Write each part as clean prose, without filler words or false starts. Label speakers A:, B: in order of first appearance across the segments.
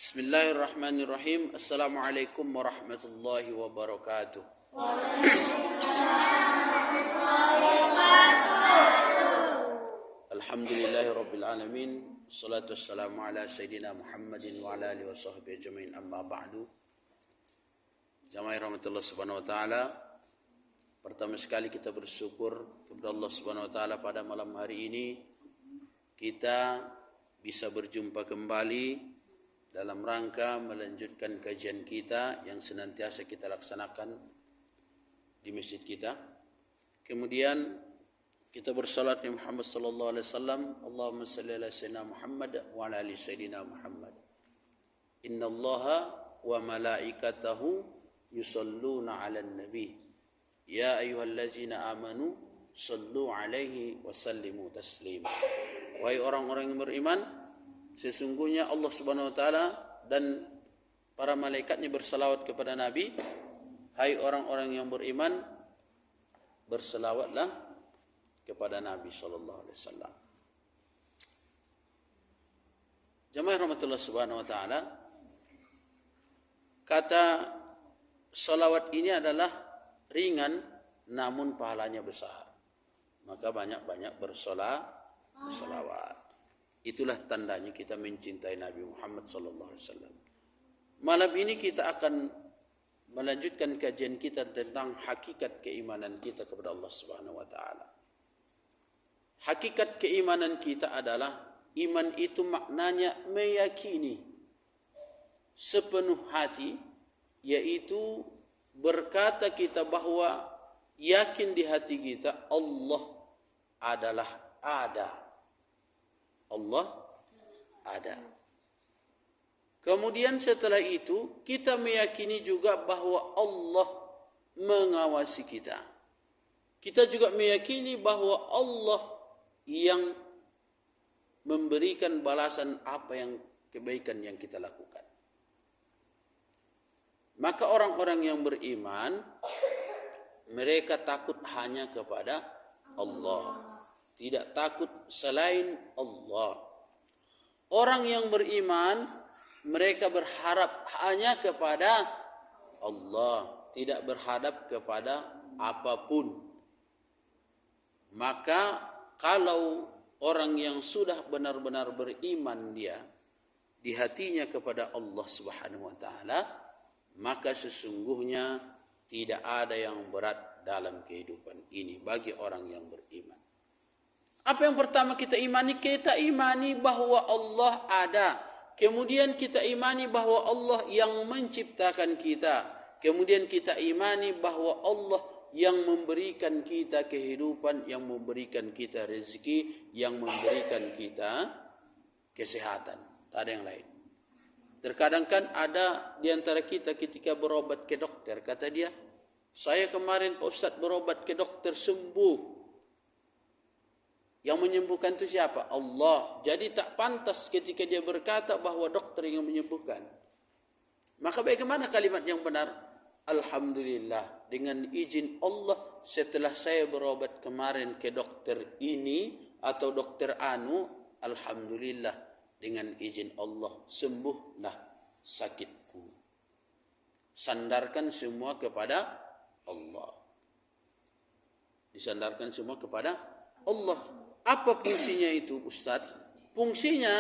A: Bismillahirrahmanirrahim. Assalamualaikum warahmatullahi wabarakatuh. Alhamdulillahirabbil alamin. Wassalatu wassalamu ala sayyidina Muhammadin wa ala alihi wa sahbihi ajmain. Amma ba'du. Jamaah rahmatullah subhanahu wa ta'ala. Pertama sekali kita bersyukur kepada Allah subhanahu wa ta'ala pada malam hari ini kita bisa berjumpa kembali dalam rangka melanjutkan kajian kita yang senantiasa kita laksanakan di masjid kita. Kemudian kita bersalat Nabi Muhammad sallallahu alaihi wasallam. Allahumma salli ala sayyidina Muhammad wa ala ali sayyidina Muhammad. Innallaha wa malaikatahu yusalluna 'alan nabi. Ya ayyuhallazina amanu sallu 'alaihi wa sallimu taslima. Wahai orang-orang yang beriman, sesungguhnya Allah Subhanahu wa taala dan para malaikatnya bersalawat kepada Nabi. Hai orang-orang yang beriman, bersalawatlah kepada Nabi sallallahu alaihi wasallam. Jamaah rahmatullah subhanahu wa taala, kata salawat ini adalah ringan namun pahalanya besar. Maka banyak-banyak bersalawat. Itulah tandanya kita mencintai Nabi Muhammad sallallahu alaihi wasallam. Malam ini kita akan melanjutkan kajian kita tentang hakikat keimanan kita kepada Allah Subhanahu wa taala. Hakikat keimanan kita adalah iman itu maknanya meyakini sepenuh hati, yaitu berkata kita bahwa yakin di hati kita Allah adalah ada. Allah ada. Kemudian setelah itu kita meyakini juga bahwa Allah mengawasi kita. Kita juga meyakini bahwa Allah yang memberikan balasan apa yang kebaikan yang kita lakukan. Maka orang-orang yang beriman, mereka takut hanya kepada Allah. Tidak takut selain Allah. Orang yang beriman, mereka berharap hanya kepada Allah, tidak berharap kepada apapun. Maka kalau orang yang sudah benar-benar beriman dia di hatinya kepada Allah Subhanahu wa taala, maka sesungguhnya tidak ada yang berat dalam kehidupan ini bagi orang yang beriman. Apa yang pertama kita imani? Kita imani bahwa Allah ada. Kemudian kita imani bahwa Allah yang menciptakan kita. Kemudian kita imani bahwa Allah yang memberikan kita kehidupan, yang memberikan kita rezeki, yang memberikan kita kesehatan. Tak ada yang lain. Terkadang kan ada di antara kita ketika berobat ke dokter, kata dia, saya kemarin Pak Ustadz berobat ke dokter sembuh. Yang menyembuhkan itu siapa? Allah. Jadi tak pantas ketika dia berkata bahwa dokter yang menyembuhkan. Maka bagaimana kalimat yang benar? Alhamdulillah, dengan izin Allah, setelah saya berobat kemarin ke dokter ini atau dokter anu, alhamdulillah, dengan izin Allah sembuhlah sakitku. Sandarkan semua kepada Allah. Disandarkan semua kepada Allah. Apa fungsinya itu, Ustaz? Fungsinya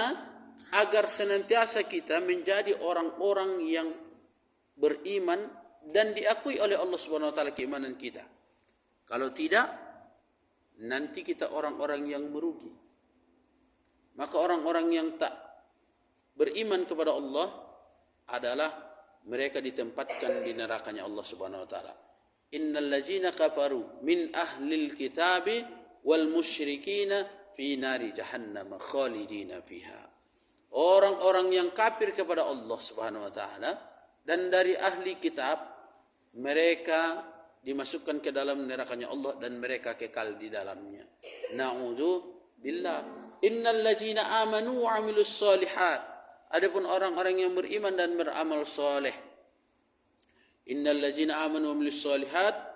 A: agar senantiasa kita menjadi orang-orang yang beriman dan diakui oleh Allah Subhanahu wa taala keimanan kita. Kalau tidak, nanti kita orang-orang yang merugi. Maka orang-orang yang tak beriman kepada Allah adalah mereka ditempatkan di nerakanya Allah Subhanahu wa taala. Innal ladzina kafaru min ahlil kitabi wal musyrikina fi nari jahannam khalidina fiha. Orang-orang yang kafir kepada Allah Subhanahu wa taala dan dari ahli kitab, mereka dimasukkan ke dalam nerakanya Allah dan mereka kekal di dalamnya. Na'udzu billah. Innal ladzina amanu wa 'amilus shalihat. Adapun orang-orang yang beriman dan beramal saleh. Innal ladzina amanu wa 'amilus shalihat.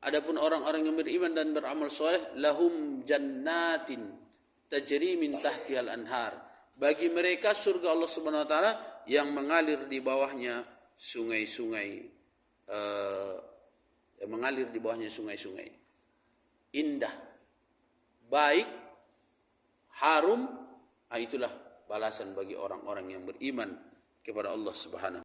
A: Adapun orang-orang yang beriman dan beramal soleh, lahum jannatin tajri min tahtihal anhar. bagi mereka surga Allah Subhanahu wa taala yang mengalir di bawahnya sungai-sungai, yang mengalir di bawahnya sungai-sungai. Indah, baik, harum, itulah balasan bagi orang-orang yang beriman kepada Allah Subhanahu